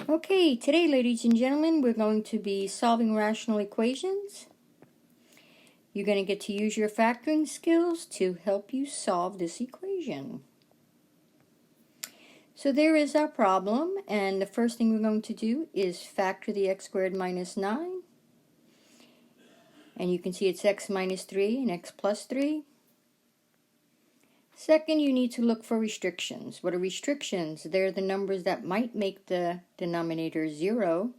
Okay, today, ladies and gentlemen, we're going to be solving rational equations. You're going to get to use your factoring skills to help you solve this equation. So there is our problem, and the first thing we're going to do is factor the x squared minus 9. And you can see it's x minus 3 and x plus 3. Second, you need to look for restrictions. What are restrictions? They're the numbers that might make the denominator 0.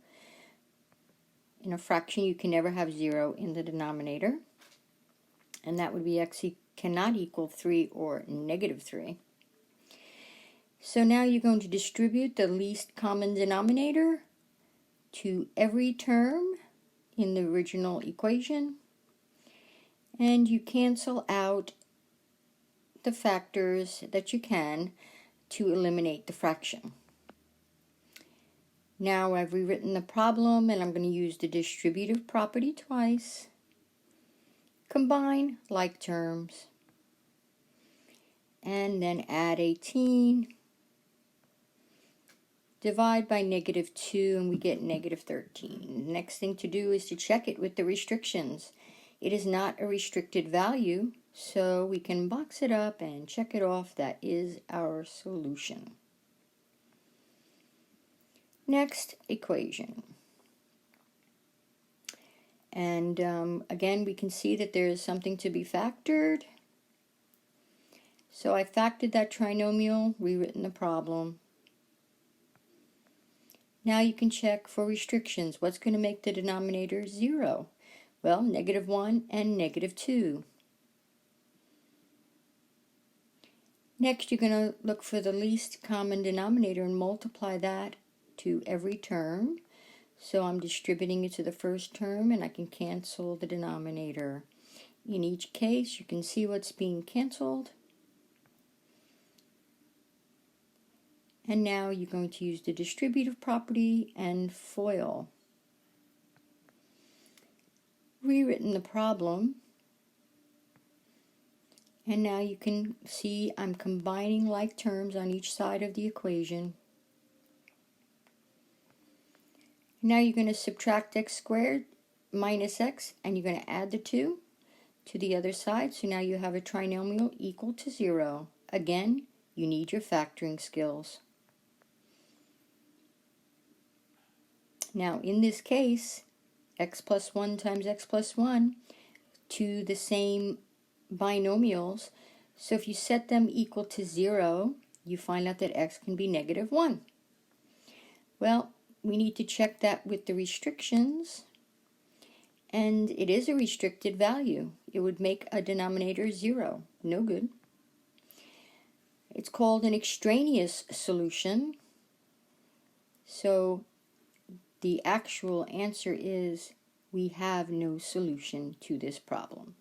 In a fraction, you can never have 0 in the denominator. And that would be x cannot equal 3 or negative 3. So now you're going to distribute the least common denominator to every term in the original equation. And you cancel out the factors that you can to eliminate the fraction. Now I've rewritten the problem, and I'm going to use the distributive property twice. Combine like terms. And then add 18. Divide by negative 2, and we get negative 13. The next thing to do is to check it with the restrictions. It is not a restricted value, so we can box it up and check it off. That is our solution. Next equation. And again, we can see that there is something to be factored. So I factored that trinomial, rewritten the problem. Now you can check for restrictions. What's going to make the denominator 0? Well, negative 1 and negative 2. Next, you're going to look for the least common denominator and multiply that to every term. So I'm distributing it to the first term, and I can cancel the denominator. In each case, you can see what's being canceled. And now you're going to use the distributive property and FOIL. Rewritten the problem. And now you can see I'm combining like terms on each side of the equation. Now you're going to subtract x squared minus x, and you're going to add the 2 to the other side. So now you have a trinomial equal to 0. Again, you need your factoring skills. Now in this case, x plus 1 times x plus 1 to the same binomials. So if you set them equal to 0, you find out that x can be negative 1. Well, we need to check that with the restrictions, and it is a restricted value. It would make a denominator 0. No good. It's called an extraneous solution. So the actual answer is we have no solution to this problem.